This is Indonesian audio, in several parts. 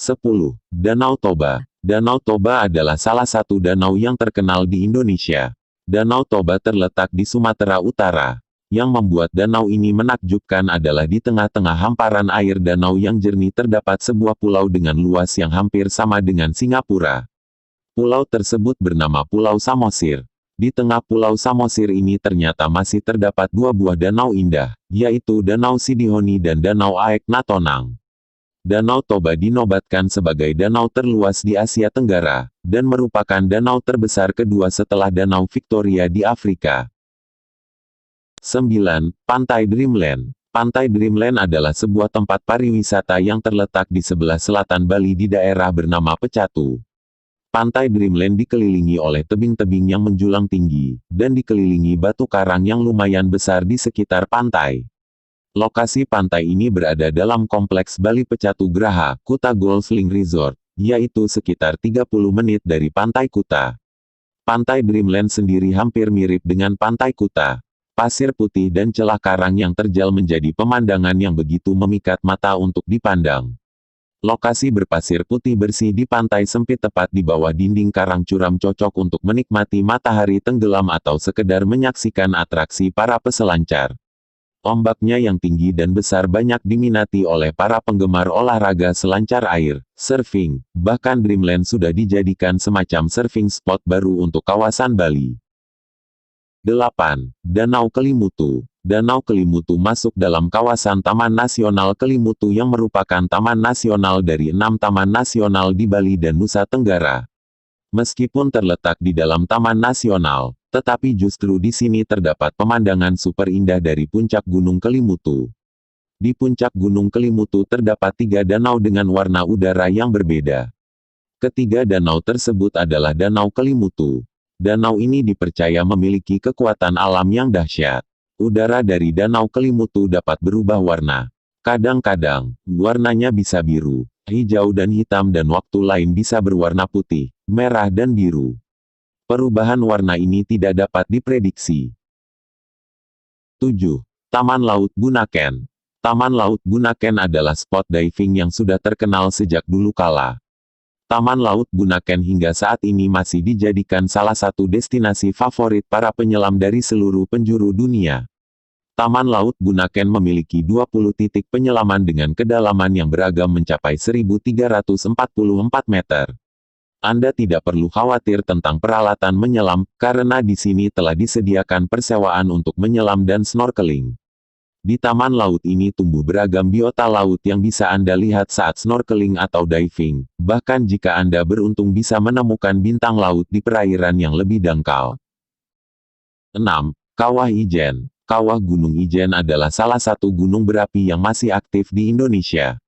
10. Danau Toba. Danau Toba adalah salah satu danau yang terkenal di Indonesia. Danau Toba terletak di Sumatera Utara. Yang membuat danau ini menakjubkan adalah di tengah-tengah hamparan air danau yang jernih terdapat sebuah pulau dengan luas yang hampir sama dengan Singapura. Pulau tersebut bernama Pulau Samosir. Di tengah Pulau Samosir ini ternyata masih terdapat dua buah danau indah, yaitu Danau Sidihoni dan Danau Aek Natonang. Danau Toba dinobatkan sebagai danau terluas di Asia Tenggara, dan merupakan danau terbesar kedua setelah Danau Victoria di Afrika. 9. Pantai Dreamland. Pantai Dreamland adalah sebuah tempat pariwisata yang terletak di sebelah selatan Bali di daerah bernama Pecatu. Pantai Dreamland dikelilingi oleh tebing-tebing yang menjulang tinggi, dan dikelilingi batu karang yang lumayan besar di sekitar pantai. Lokasi pantai ini berada dalam kompleks Bali Pecatu Graha, Kuta Golf Link Resort, yaitu sekitar 30 menit dari Pantai Kuta. Pantai Dreamland sendiri hampir mirip dengan Pantai Kuta. Pasir putih dan celah karang yang terjal menjadi pemandangan yang begitu memikat mata untuk dipandang. Lokasi berpasir putih bersih di pantai sempit tepat di bawah dinding karang curam cocok untuk menikmati matahari tenggelam atau sekedar menyaksikan atraksi para peselancar. Ombaknya yang tinggi dan besar banyak diminati oleh para penggemar olahraga selancar air, surfing, bahkan Dreamland sudah dijadikan semacam surfing spot baru untuk kawasan Bali. 8. Danau Kelimutu. Danau Kelimutu masuk dalam kawasan Taman Nasional Kelimutu yang merupakan taman nasional dari 6 taman nasional di Bali dan Nusa Tenggara. Meskipun terletak di dalam taman nasional, tetapi justru di sini terdapat pemandangan super indah dari puncak Gunung Kelimutu. Di puncak Gunung Kelimutu terdapat 3 danau dengan warna udara yang berbeda. Ketiga danau tersebut adalah Danau Kelimutu. Danau ini dipercaya memiliki kekuatan alam yang dahsyat. Udara dari Danau Kelimutu dapat berubah warna. Kadang-kadang, warnanya bisa biru, hijau dan hitam dan waktu lain bisa berwarna putih, merah dan biru. Perubahan warna ini tidak dapat diprediksi. 7. Taman Laut Bunaken. Taman Laut Bunaken adalah spot diving yang sudah terkenal sejak dulu kala. Taman Laut Bunaken hingga saat ini masih dijadikan salah satu destinasi favorit para penyelam dari seluruh penjuru dunia. Taman Laut Bunaken memiliki 20 titik penyelaman dengan kedalaman yang beragam mencapai 1.344 meter. Anda tidak perlu khawatir tentang peralatan menyelam, karena di sini telah disediakan persewaan untuk menyelam dan snorkeling. Di taman laut ini tumbuh beragam biota laut yang bisa Anda lihat saat snorkeling atau diving, bahkan jika Anda beruntung bisa menemukan bintang laut di perairan yang lebih dangkal. 6. Kawah Ijen. Kawah Gunung Ijen adalah salah satu gunung berapi yang masih aktif di Indonesia.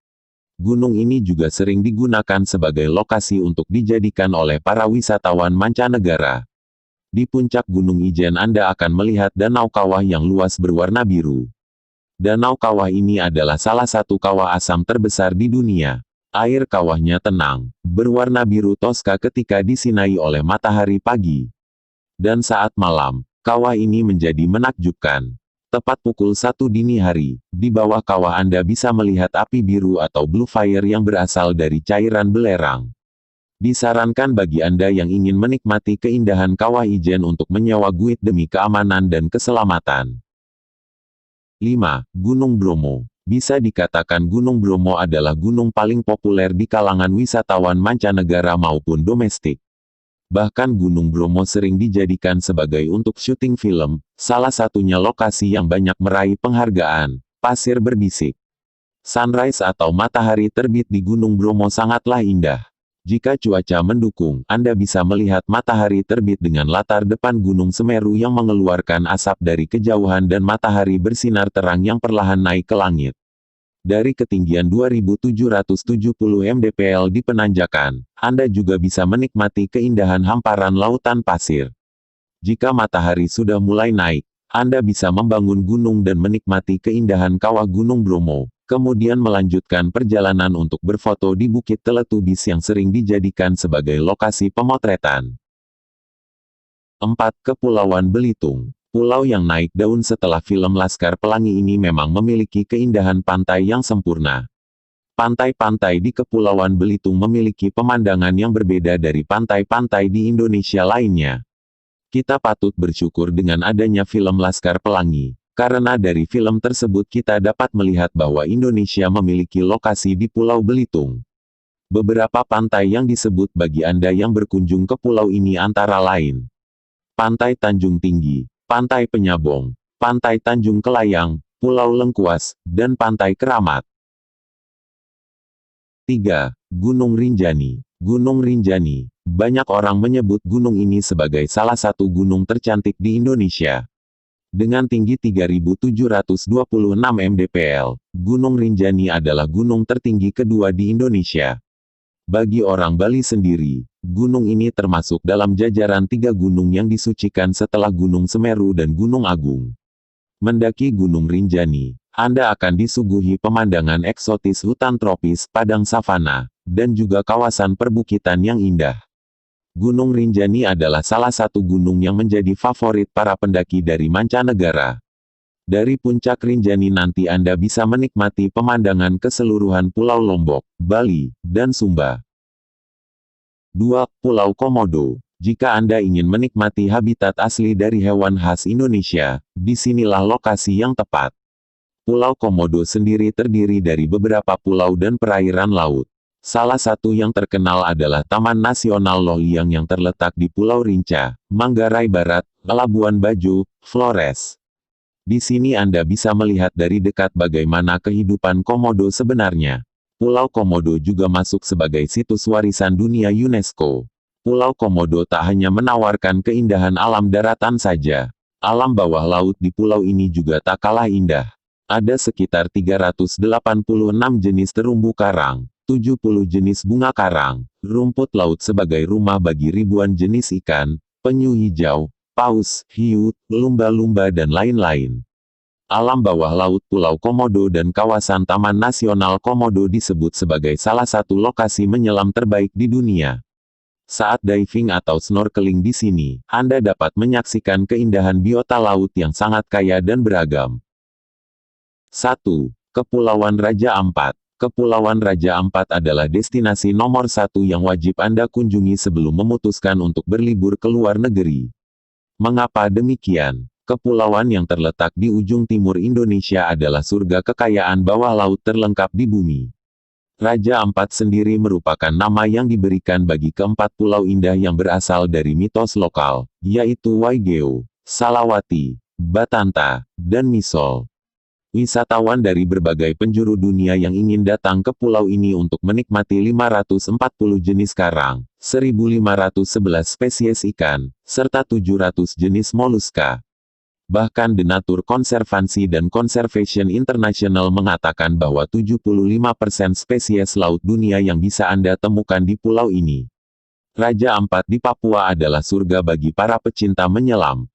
Gunung ini juga sering digunakan sebagai lokasi untuk dijadikan oleh para wisatawan mancanegara. Di puncak Gunung Ijen Anda akan melihat danau kawah yang luas berwarna biru. Danau kawah ini adalah salah satu kawah asam terbesar di dunia. Air kawahnya tenang, berwarna biru toska ketika disinari oleh matahari pagi. Dan saat malam, kawah ini menjadi menakjubkan. Tepat pukul 1 dini hari, di bawah kawah Anda bisa melihat api biru atau blue fire yang berasal dari cairan belerang. Disarankan bagi Anda yang ingin menikmati keindahan kawah Ijen untuk menyewa guide demi keamanan dan keselamatan. 5. Gunung Bromo. Bisa dikatakan Gunung Bromo adalah gunung paling populer di kalangan wisatawan mancanegara maupun domestik. Bahkan Gunung Bromo sering dijadikan sebagai untuk syuting film, salah satunya lokasi yang banyak meraih penghargaan, Pasir Berbisik. Sunrise atau matahari terbit di Gunung Bromo sangatlah indah. Jika cuaca mendukung, Anda bisa melihat matahari terbit dengan latar depan Gunung Semeru yang mengeluarkan asap dari kejauhan dan matahari bersinar terang yang perlahan naik ke langit. Dari ketinggian 2.770 mdpl di penanjakan, Anda juga bisa menikmati keindahan hamparan lautan pasir. Jika matahari sudah mulai naik, Anda bisa membangun gunung dan menikmati keindahan kawah Gunung Bromo. Kemudian melanjutkan perjalanan untuk berfoto di Bukit Teletubis yang sering dijadikan sebagai lokasi pemotretan. 4. Kepulauan Belitung. Pulau yang naik daun setelah film Laskar Pelangi ini memang memiliki keindahan pantai yang sempurna. Pantai-pantai di Kepulauan Belitung memiliki pemandangan yang berbeda dari pantai-pantai di Indonesia lainnya. Kita patut bersyukur dengan adanya film Laskar Pelangi, karena dari film tersebut kita dapat melihat bahwa Indonesia memiliki lokasi di Pulau Belitung. Beberapa pantai yang disebut bagi Anda yang berkunjung ke pulau ini antara lain Pantai Tanjung Tinggi, Pantai Penyabong, Pantai Tanjung Kelayang, Pulau Lengkuas, dan Pantai Keramat. 3. Gunung Rinjani. Gunung Rinjani. Banyak orang menyebut gunung ini sebagai salah satu gunung tercantik di Indonesia. Dengan tinggi 3.726 mdpl, Gunung Rinjani adalah gunung tertinggi kedua di Indonesia. Bagi orang Bali sendiri, gunung ini termasuk dalam jajaran 3 gunung yang disucikan setelah Gunung Semeru dan Gunung Agung. Mendaki Gunung Rinjani, Anda akan disuguhi pemandangan eksotis hutan tropis, padang savana, dan juga kawasan perbukitan yang indah. Gunung Rinjani adalah salah satu gunung yang menjadi favorit para pendaki dari mancanegara. Dari puncak Rinjani nanti Anda bisa menikmati pemandangan keseluruhan Pulau Lombok, Bali, dan Sumba. 2. Pulau Komodo. Jika Anda ingin menikmati habitat asli dari hewan khas Indonesia, disinilah lokasi yang tepat. Pulau Komodo sendiri terdiri dari beberapa pulau dan perairan laut. Salah satu yang terkenal adalah Taman Nasional Loh Liang yang terletak di Pulau Rinca, Manggarai Barat, Labuan Bajo, Flores. Di sini Anda bisa melihat dari dekat bagaimana kehidupan komodo sebenarnya. Pulau Komodo juga masuk sebagai situs warisan dunia UNESCO. Pulau Komodo tak hanya menawarkan keindahan alam daratan saja. Alam bawah laut di pulau ini juga tak kalah indah. Ada sekitar 386 jenis terumbu karang, 70 jenis bunga karang, rumput laut sebagai rumah bagi ribuan jenis ikan, penyu hijau, paus, hiu, lumba-lumba dan lain-lain. Alam bawah laut Pulau Komodo dan kawasan Taman Nasional Komodo disebut sebagai salah satu lokasi menyelam terbaik di dunia. Saat diving atau snorkeling di sini, Anda dapat menyaksikan keindahan biota laut yang sangat kaya dan beragam. 1. Kepulauan Raja Ampat. Kepulauan Raja Ampat adalah destinasi nomor 1 yang wajib Anda kunjungi sebelum memutuskan untuk berlibur ke luar negeri. Mengapa demikian? Kepulauan yang terletak di ujung timur Indonesia adalah surga kekayaan bawah laut terlengkap di bumi. Raja Ampat sendiri merupakan nama yang diberikan bagi keempat pulau indah yang berasal dari mitos lokal, yaitu Waigeo, Salawati, Batanta, dan Misol. Wisatawan dari berbagai penjuru dunia yang ingin datang ke pulau ini untuk menikmati 540 jenis karang, 1511 spesies ikan, serta 700 jenis moluska. Bahkan The Nature Conservancy dan Conservation International mengatakan bahwa 75% spesies laut dunia yang bisa Anda temukan di pulau ini. Raja Ampat di Papua adalah surga bagi para pecinta menyelam.